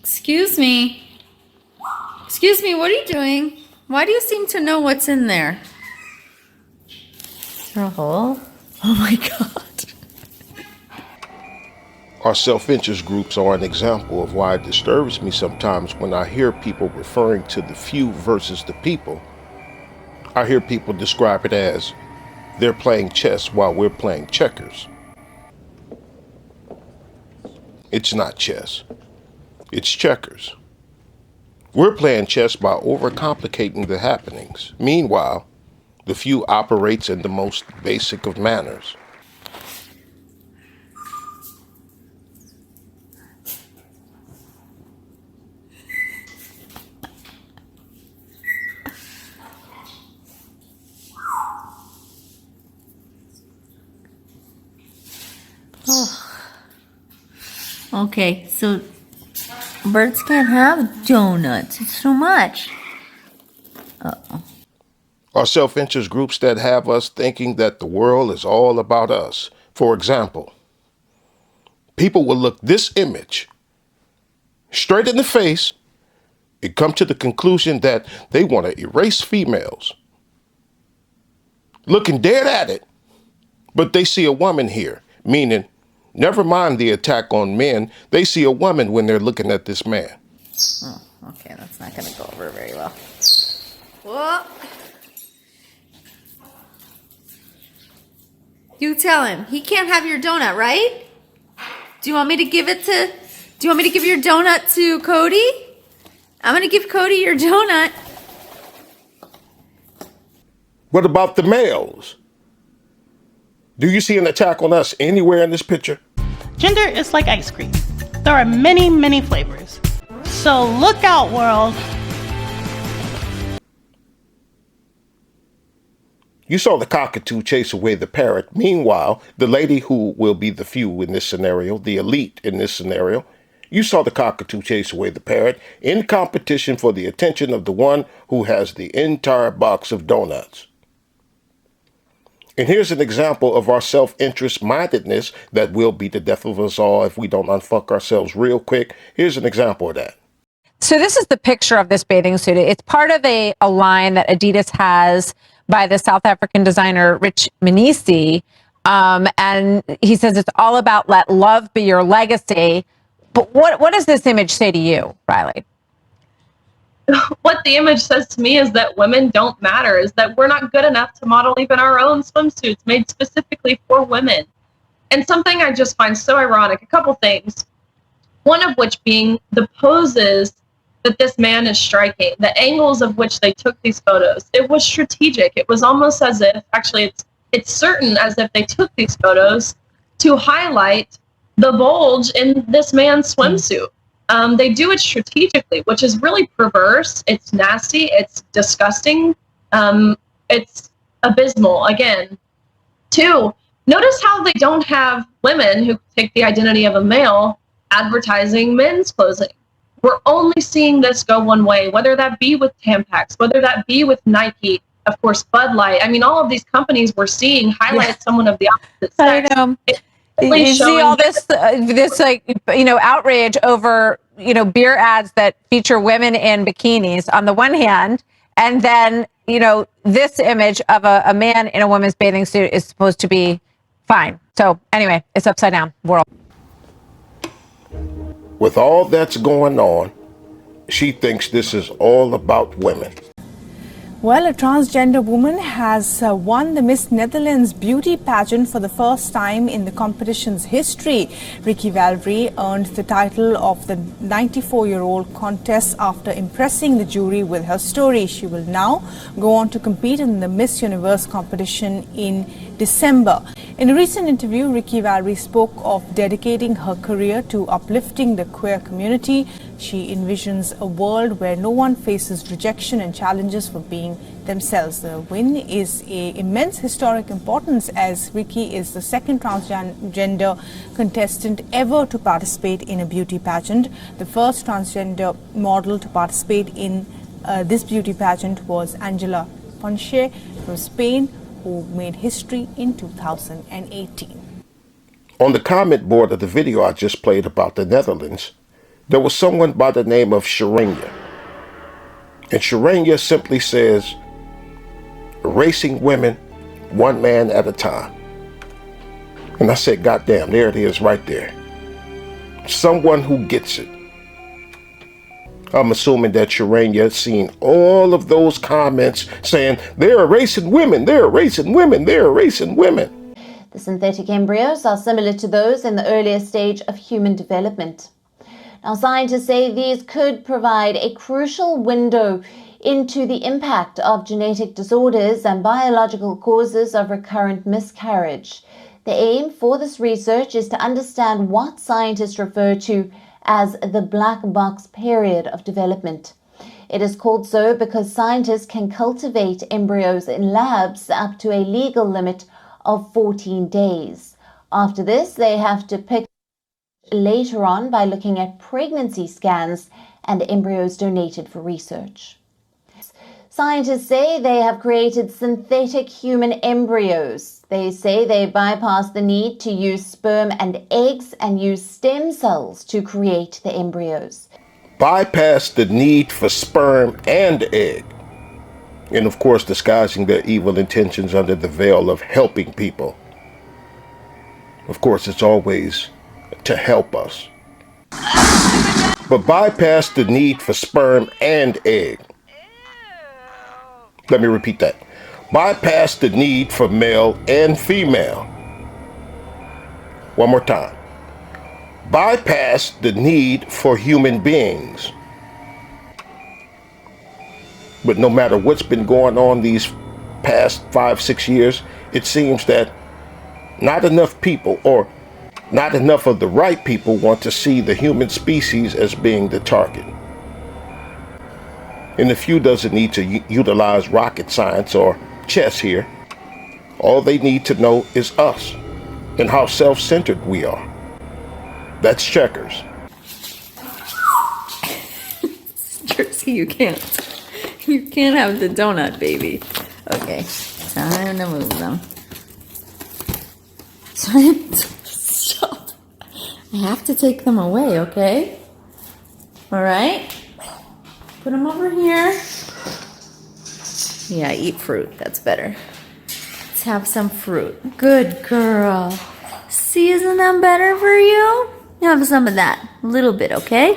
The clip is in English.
Excuse me. Excuse me, what are you doing? Why do you seem to know what's in there? Is there a hole? Oh my God. Our self-interest groups are an example of why it disturbs me sometimes when I hear people referring to the few versus the people. I hear people describe it as they're playing chess while we're playing checkers. It's not chess. It's checkers. We're playing chess by overcomplicating the happenings. Meanwhile, the few operates in the most basic of manners. Okay, so birds can't have donuts. It's too much. Uh-oh. Our self-interest groups that have us thinking that the world is all about us. For example, people will look this image straight in the face and come to the conclusion that they want to erase females. Looking dead at it, but they see a woman here, meaning, never mind the attack on men, they see a woman when they're looking at this man. Oh, okay, that's not going to go over very well. Whoa. You tell him. He can't have your donut, right? Do you want me to give your donut to Cody? I'm going to give Cody your donut. What about the males? Do you see an attack on us anywhere in this picture? Gender is like ice cream. There are many, many flavors. So look out, world. You saw the cockatoo chase away the parrot. Meanwhile, the lady who will be the few in this scenario, the elite in this scenario, you saw the cockatoo chase away the parrot in competition for the attention of the one who has the entire box of donuts. And here's an example of our self-interest mindedness that will be the death of us all if we don't unfuck ourselves real quick. Here's an example of that. So this is the picture of this bathing suit. It's part of a line that Adidas has by the South African designer Rich Manisi. And he says it's all about let love be your legacy. But what does this image say to you, Riley? What the image says to me is that women don't matter, is that we're not good enough to model even our own swimsuits made specifically for women. And something I just find so ironic, a couple things. One of which being the poses that this man is striking, the angles of which they took these photos. It was strategic. It was almost as if, actually it's certain as if they took these photos to highlight the bulge in this man's swimsuit. They do it strategically, which is really perverse. It's nasty. It's disgusting. It's abysmal. Again, two, notice how they don't have women who take the identity of a male advertising men's clothing. We're only seeing this go one way, whether that be with Tampax, whether that be with Nike, of course, Bud Light. I mean, all of these companies we're seeing highlight someone of the opposite sex. I know. You see all this outrage over, beer ads that feature women in bikinis on the one hand, and then, this image of a man in a woman's bathing suit is supposed to be fine. So anyway, it's upside down world. With all that's going on, she thinks this is all about women. Well, a transgender woman has won the Miss Netherlands beauty pageant for the first time in the competition's history. Ricky Valerie earned the title of the 94-year-old contest after impressing the jury with her story. She will now go on to compete in the Miss Universe competition in December. In a recent interview, Ricky Valerie spoke of dedicating her career to uplifting the queer community. She envisions a world where no one faces rejection and challenges for being themselves. The win is an immense historic importance as Ricky is the second transgender contestant ever to participate in a beauty pageant. The first transgender model to participate in this beauty pageant was Angela Ponce from Spain, who made history in 2018. On the comment board of the video I just played about the Netherlands, There was someone by the name of Sharanya. And Sharanya simply says, erasing women one man at a time. And I said, God damn, there it is right there. Someone who gets it. I'm assuming that Sharanya has seen all of those comments saying, they're erasing women, they're erasing women, they're erasing women. The synthetic embryos are similar to those in the earlier stage of human development. Now, scientists say these could provide a crucial window into the impact of genetic disorders and biological causes of recurrent miscarriage. The aim for this research is to understand what scientists refer to as the black box period of development. It is called so because scientists can cultivate embryos in labs up to a legal limit of 14 days. After this, they have to pick later on by looking at pregnancy scans and embryos donated for research. Scientists say they have created synthetic human embryos. They say they bypass the need to use sperm and eggs and use stem cells to create the embryos. Bypass the need for sperm and egg. And of course, disguising their evil intentions under the veil of helping people. Of course, it's always to help us. But bypass the need for sperm and egg. Let me repeat that. Bypass the need for male and female. One more time. Bypass the need for human beings. But no matter what's been going on these past 5-6 years, it seems that not enough people, or not enough of the right people, want to see the human species as being the target. And the few doesn't need to utilize rocket science or chess here. All they need to know is us and how self-centered we are. That's checkers. Jersey, you can't. You can't have the donut, baby. Okay, time to move them. Stop. I have to take them away, okay? All right? Put them over here. Yeah, eat fruit. That's better. Let's have some fruit. Good girl. See, isn't that better for you? Have some of that. A little bit, okay?